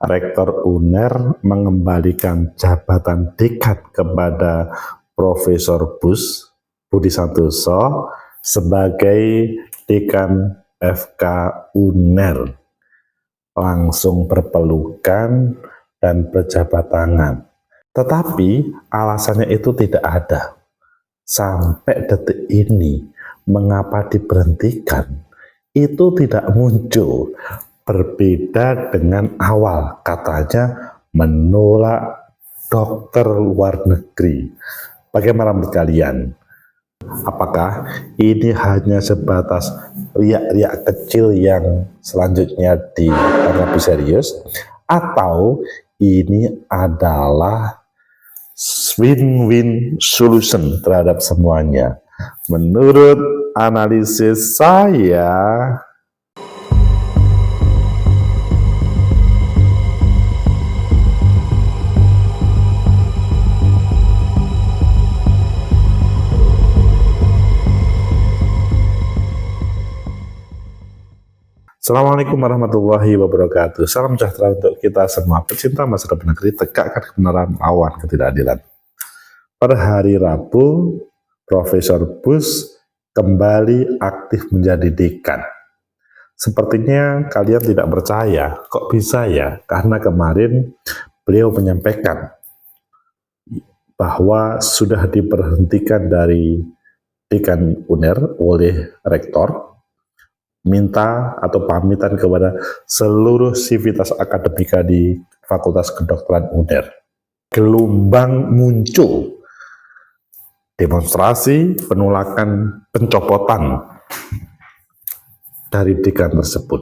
Rektor UNER mengembalikan jabatan dekan kepada Profesor Budi Santoso sebagai dekan FK UNER. Langsung berpelukan dan berjabat tangan. Tetapi alasannya itu tidak ada. Sampai detik ini, mengapa diberhentikan? Itu tidak muncul. Berbeda dengan awal, katanya menolak dokter luar negeri. Bagaimana menurut kalian? Apakah ini hanya sebatas riak-riak kecil yang selanjutnya ditanggapi serius, atau ini adalah win-win solution terhadap semuanya? Menurut analisis saya, Assalamualaikum warahmatullahi wabarakatuh. Salam sejahtera untuk kita semua pecinta masa depan negeri, tegakkan kebenaran, lawan ketidakadilan. Pada hari Rabu, Profesor Bus kembali aktif menjadi dekan. Sepertinya kalian tidak percaya, kok bisa ya? Karena kemarin beliau menyampaikan bahwa sudah diberhentikan dari dekan UNER oleh rektor, minta atau pamitan kepada seluruh sivitas akademika di Fakultas Kedokteran UNER. Gelombang muncul, demonstrasi, penolakan, pencopotan dari dekan tersebut.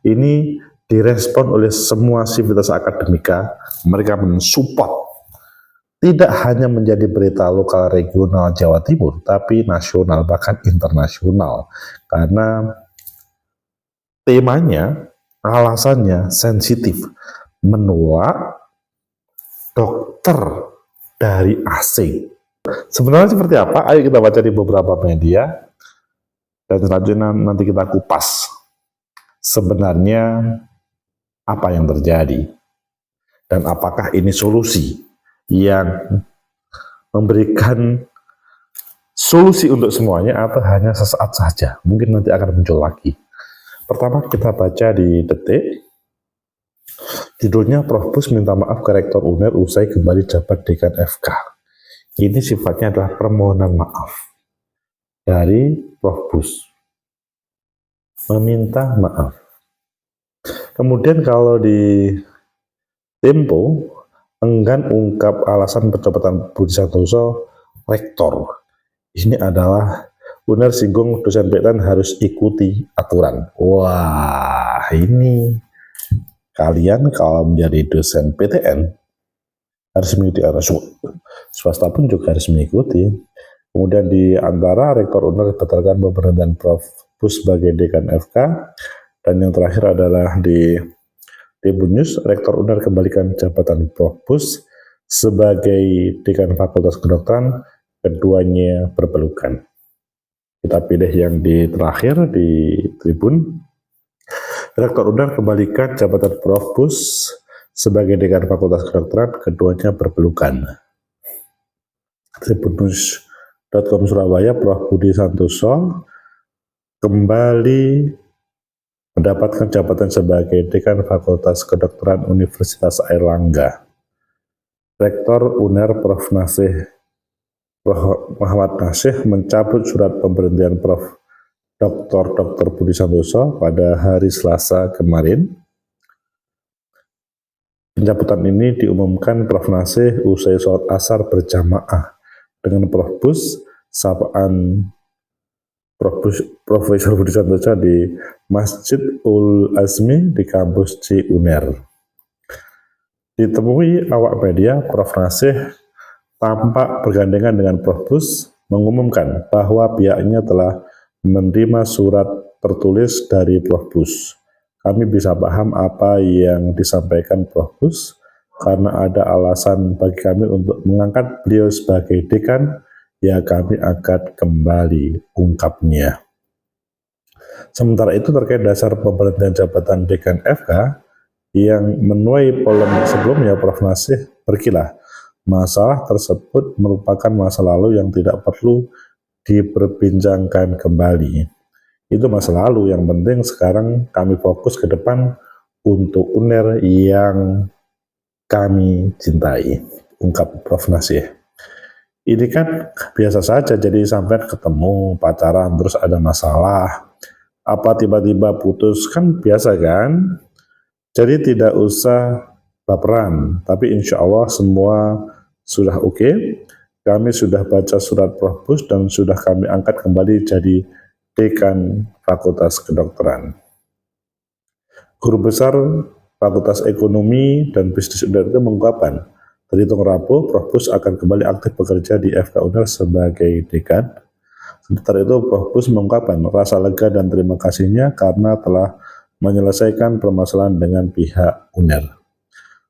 Ini direspon oleh semua sivitas akademika. Mereka mensupport. Tidak hanya menjadi berita lokal regional Jawa Timur, tapi nasional, bahkan internasional. Karena temanya, alasannya sensitif, menolak dokter dari asing. Sebenarnya seperti apa? Ayo kita baca di beberapa media, dan selanjutnya nanti kita kupas sebenarnya apa yang terjadi, dan apakah ini solusi yang memberikan solusi untuk semuanya, atau hanya sesaat saja, mungkin nanti akan muncul lagi. Pertama kita baca di Detik, judulnya Prof Bus minta maaf ke Rektor UNER usai kembali jabat dekan FK. Ini sifatnya adalah permohonan maaf dari Prof Bus, meminta maaf. Kemudian kalau di Tempo, enggan ungkap alasan pencopotan Budi Santoso rektor. Ini adalah UNER singgung dosen PTN harus ikuti aturan. Wah, ini kalian kalau menjadi dosen PTN harus mengikuti aturan. Swasta pun juga harus mengikuti. Kemudian di antara rektor UNER batalkan pemberhentian Prof Bus sebagai dekan FK, dan yang terakhir adalah di Tribun News, Rektor UNER kembalikan jabatan Prof Bus sebagai dekan Fakultas Kedokteran, keduanya berpelukan. Kita pilih yang di terakhir di Tribun. Rektor UNER kembalikan jabatan Prof Bus sebagai dekan Fakultas Kedokteran, keduanya berpelukan. Tribunnews.com Surabaya, Prof Budi Santoso kembali mendapatkan jabatan sebagai dekan Fakultas Kedokteran Universitas Airlangga. Rektor UNER Prof Muhammad Nasih mencabut surat pemberhentian Prof Dr. Budi Santoso pada hari Selasa kemarin. Pencabutan ini diumumkan Prof Nasih usai sholat asar berjamaah dengan Prof Bus, sapaan Profesor Budi Santoso di Masjid Ul Azmi di kampus C UNER. Ditemui awak media, Prof Nasih tampak bergandengan dengan Prof Bus mengumumkan bahwa pihaknya telah menerima surat tertulis dari Prof Bus. Kami bisa paham apa yang disampaikan Prof Bus karena ada alasan bagi kami untuk mengangkat beliau sebagai dekan. Ya, kami akan kembali, ungkapnya. Sementara itu terkait dasar pemberhentian jabatan dekan FK, yang menuai polemik sebelumnya, Prof. Nasih berkilah. Masalah tersebut merupakan masa lalu yang tidak perlu diperbincangkan kembali. Itu masa lalu, yang penting sekarang kami fokus ke depan untuk UNER yang kami cintai, ungkap Prof. Nasih. Ini kan biasa saja, jadi sampai ketemu pacaran terus ada masalah, apa tiba-tiba putus, kan biasa kan? Jadi tidak usah baperan, tapi insya Allah semua sudah oke. Kami sudah baca surat Prof. Bus dan sudah kami angkat kembali jadi Dekan Fakultas Kedokteran. Guru Besar Fakultas Ekonomi dan Bisnis UNER itu mengungkapkan, terhitung Rabu, Prof. Bus akan kembali aktif bekerja di FK UNER sebagai dekan. Sementara itu, Prof. Bus mengungkapkan rasa lega dan terima kasihnya karena telah menyelesaikan permasalahan dengan pihak UNER.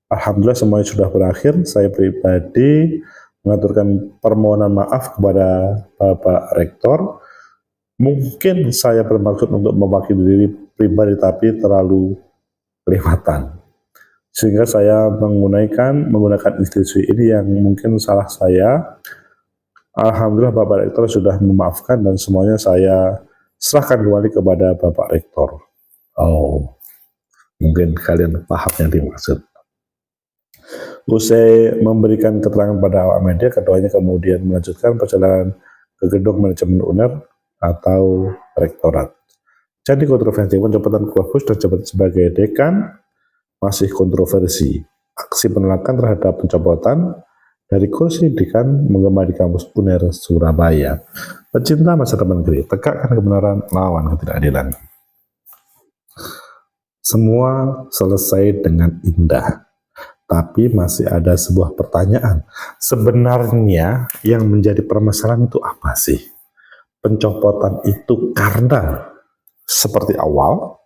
Alhamdulillah semuanya sudah berakhir. Saya pribadi mengaturkan permohonan maaf kepada Bapak Rektor. Mungkin saya bermaksud untuk mewakili diri pribadi tapi terlalu kelewatan, sehingga saya menggunakan institusi ini yang mungkin salah saya. Alhamdulillah Bapak Rektor sudah memaafkan dan semuanya saya serahkan kembali kepada Bapak Rektor. Oh, mungkin kalian paham yang dimaksud. Usai memberikan keterangan pada awak media, keduanya kemudian melanjutkan perjalanan ke gedung manajemen UNER atau rektorat. Jadi kontroversi pencopotan Prof. Bus dan jabat sebagai dekan masih kontroversi. Aksi penolakan terhadap pencopotan dari kursi dekan menggema di kampus UNER Surabaya. Pecinta masa depan negeri, tegakkan kebenaran, lawan ketidakadilan. Semua selesai dengan indah, tapi masih ada sebuah pertanyaan. Sebenarnya yang menjadi permasalahan itu apa sih? Pencopotan itu karena seperti awal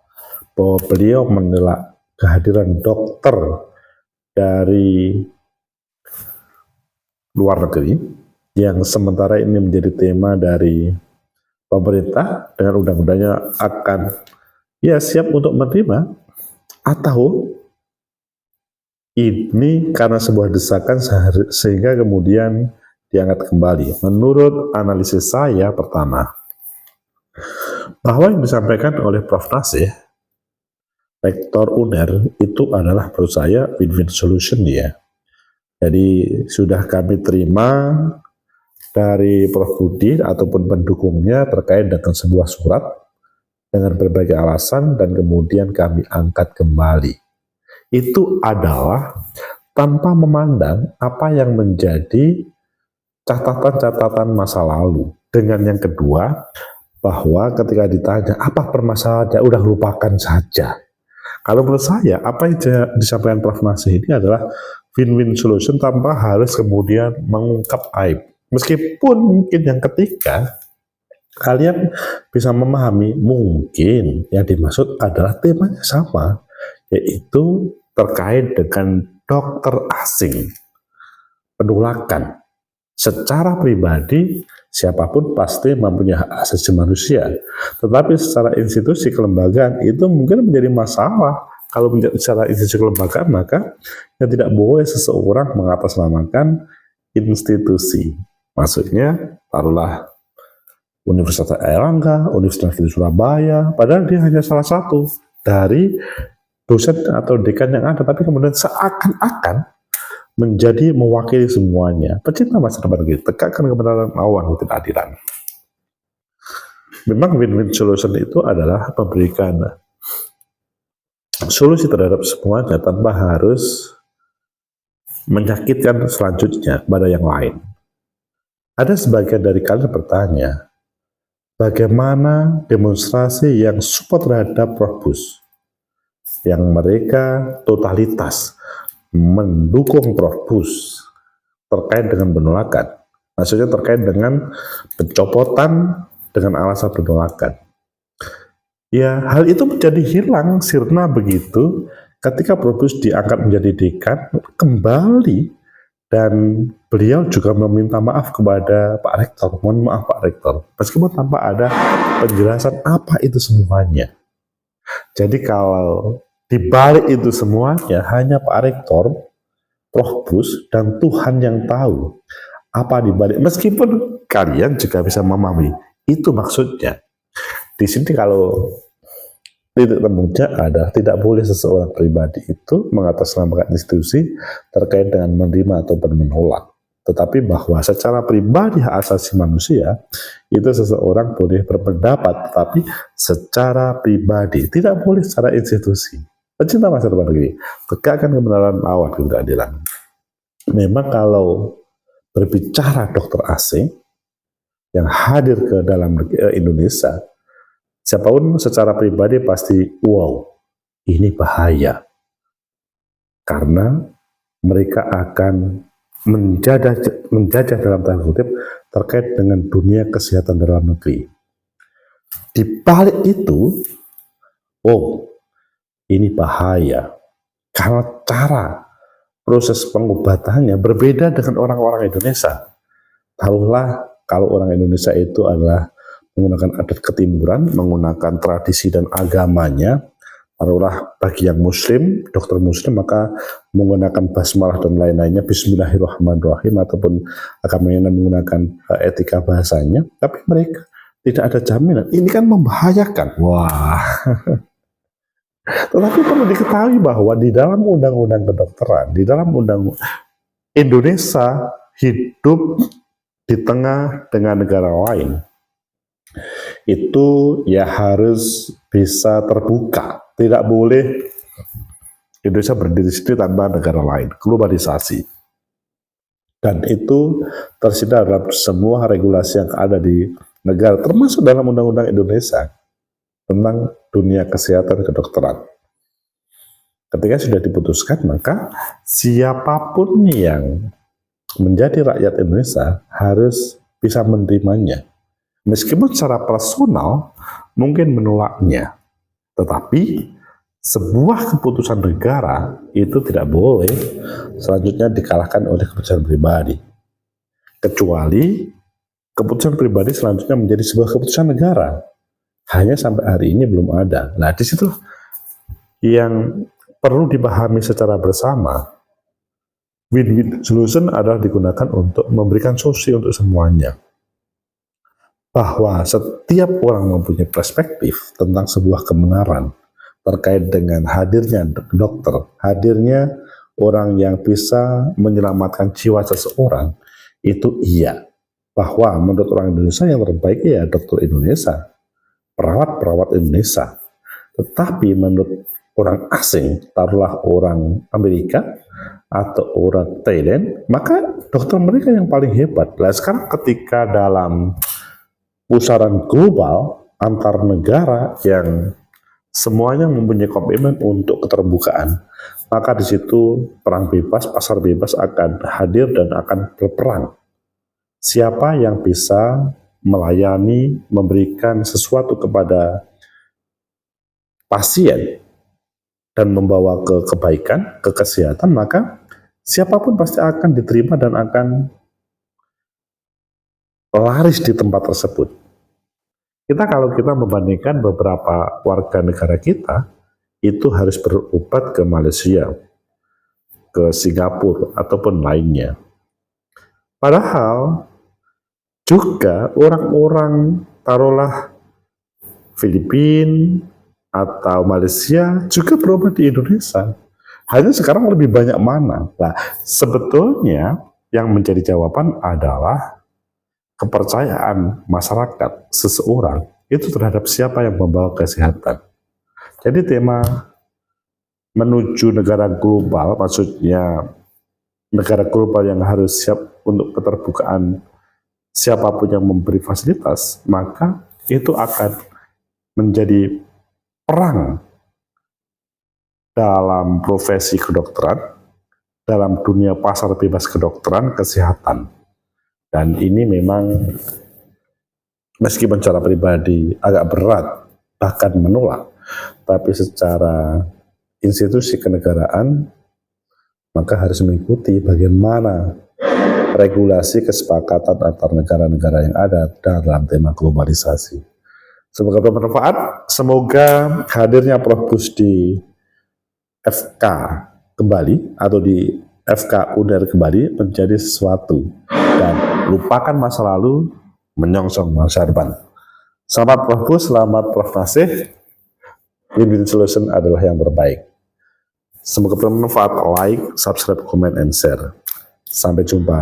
bahwa beliau menolak kehadiran dokter dari luar negeri yang sementara ini menjadi tema dari pemerintah dengan undang-undangnya akan siap untuk menerima, atau ini karena sebuah desakan sehingga kemudian diangkat kembali. Menurut analisis saya, pertama, bahwa yang disampaikan oleh Prof. Nasih, Rektor UNER, itu adalah menurut saya win-win solution ya. Jadi sudah kami terima dari Prof. Budi ataupun pendukungnya terkait dengan sebuah surat dengan berbagai alasan dan kemudian kami angkat kembali. Itu adalah tanpa memandang apa yang menjadi catatan-catatan masa lalu. Dengan yang kedua, bahwa ketika ditanya apa permasalahannya, udah lupakan saja. Kalau menurut saya, apa yang disampaikan Prof. Nasih ini adalah win-win solution tanpa harus kemudian mengungkap aib. Meskipun mungkin yang ketiga, kalian bisa memahami mungkin yang dimaksud adalah temanya sama, yaitu terkait dengan dokter asing, penolakan. Secara pribadi, siapapun pasti mempunyai hak asasi manusia. Tetapi secara institusi kelembagaan itu mungkin menjadi masalah. Kalau secara institusi kelembagaan, maka tidak boleh seseorang mengatasnamakan institusi. Maksudnya, taruhlah Universitas Airlangga, Universitas Negeri Surabaya, padahal dia hanya salah satu dari dosen atau dekan yang ada, tapi kemudian seakan-akan menjadi mewakili semuanya. Pecinta masa depan negeri, tegakkan kebenaran, lawan ketidakadilan. Memang win-win solution itu adalah memberikan solusi terhadap semuanya tanpa harus menyakitkan selanjutnya kepada yang lain. Ada sebagian dari kalian bertanya, bagaimana demonstrasi yang support terhadap Prof. Bus, yang mereka totalitas mendukung Prof. Bus terkait dengan penolakan, maksudnya terkait dengan pencopotan dengan alasan penolakan. Ya, hal itu menjadi hilang sirna begitu ketika Prof. Bus diangkat menjadi dekan kembali, dan beliau juga meminta maaf kepada Pak Rektor. Mohon maaf Pak Rektor, meskipun tanpa ada penjelasan apa itu semuanya. Jadi kalau Di balik itu semuanya hanya Pak Rektor, Prof. Bus, dan Tuhan yang tahu apa di balik. Meskipun kalian juga bisa memahami, itu maksudnya. Di sini kalau titik temunya adalah tidak boleh seseorang pribadi itu mengatasnamakan institusi terkait dengan menerima ataupun menolak. Tetapi bahwa secara pribadi hak asasi manusia itu seseorang boleh berpendapat, tetapi secara pribadi, tidak boleh secara institusi. Pecinta masa depan negeri, tegakkan kebenaran, lawan ketidakadilan. Memang kalau berbicara dokter asing yang hadir ke dalam Indonesia, siapapun secara pribadi pasti, wow, ini bahaya. Karena mereka akan menjajah dalam tanda kutip terkait dengan dunia kesehatan dalam negeri. Di balik itu, oh, ini bahaya. Karena cara proses pengobatannya berbeda dengan orang-orang Indonesia. Taruhlah kalau orang Indonesia itu adalah menggunakan adat ketimuran, menggunakan tradisi dan agamanya. Taruhlah bagi yang muslim, dokter muslim, maka menggunakan basmalah dan lain-lainnya, bismillahirrahmanirrahim, ataupun agamanya menggunakan etika bahasanya. Tapi mereka tidak ada jaminan. Ini kan membahayakan. Wah. Tetapi perlu diketahui bahwa di dalam undang-undang kedokteran, di dalam undang Indonesia hidup di tengah dengan negara lain, itu ya harus bisa terbuka. Tidak boleh Indonesia berdiri sendiri tanpa negara lain, globalisasi. Dan itu tersedia dalam semua regulasi yang ada di negara, termasuk dalam undang-undang Indonesia tentang dunia kesehatan kedokteran. Ketika sudah diputuskan, maka siapapun yang menjadi rakyat Indonesia harus bisa menerimanya. Meskipun secara personal mungkin menolaknya, tetapi sebuah keputusan negara itu tidak boleh selanjutnya dikalahkan oleh keputusan pribadi. Kecuali keputusan pribadi selanjutnya menjadi sebuah keputusan negara. Hanya sampai hari ini belum ada. Nah, di situ yang perlu dipahami secara bersama. Win-win solution adalah digunakan untuk memberikan solusi untuk semuanya. Bahwa setiap orang mempunyai perspektif tentang sebuah kebenaran terkait dengan hadirnya dokter, hadirnya orang yang bisa menyelamatkan jiwa seseorang, itu iya. Bahwa menurut orang Indonesia yang terbaik ya dokter Indonesia, perawat-perawat Indonesia. Tetapi menurut orang asing, taruhlah orang Amerika atau orang Thailand, maka dokter mereka yang paling hebat. Nah, sekarang ketika dalam pusaran global antar negara yang semuanya mempunyai komitmen untuk keterbukaan, maka di situ perang bebas, pasar bebas akan hadir dan akan berperang. Siapa yang bisa melayani, memberikan sesuatu kepada pasien dan membawa ke kebaikan, ke kesehatan, maka siapapun pasti akan diterima dan akan laris di tempat tersebut. Kalau kita membandingkan beberapa warga negara kita, itu harus berobat ke Malaysia, ke Singapura, ataupun lainnya. Padahal juga orang-orang taruhlah Filipina atau Malaysia juga berobat di Indonesia. Hanya sekarang lebih banyak mana. Nah, sebetulnya yang menjadi jawaban adalah kepercayaan masyarakat seseorang itu terhadap siapa yang membawa kesehatan. Jadi tema menuju negara global, maksudnya negara global yang harus siap untuk keterbukaan siapapun yang memberi fasilitas, maka itu akan menjadi perang dalam profesi kedokteran, dalam dunia pasar bebas kedokteran, kesehatan. Dan ini memang meskipun secara pribadi agak berat, bahkan menolak, tapi secara institusi kenegaraan, maka harus mengikuti bagaimana regulasi kesepakatan antar negara-negara yang ada dalam tema globalisasi. Semoga bermanfaat, semoga hadirnya Prof. Bus di FK kembali atau di FK UNER kembali menjadi sesuatu, dan lupakan masa lalu, menyongsong masa depan. Selamat Prof. Selamat Prof. Nasih. Win-win solution adalah yang terbaik. Semoga bermanfaat. Like, subscribe, comment, and share. Sampai jumpa.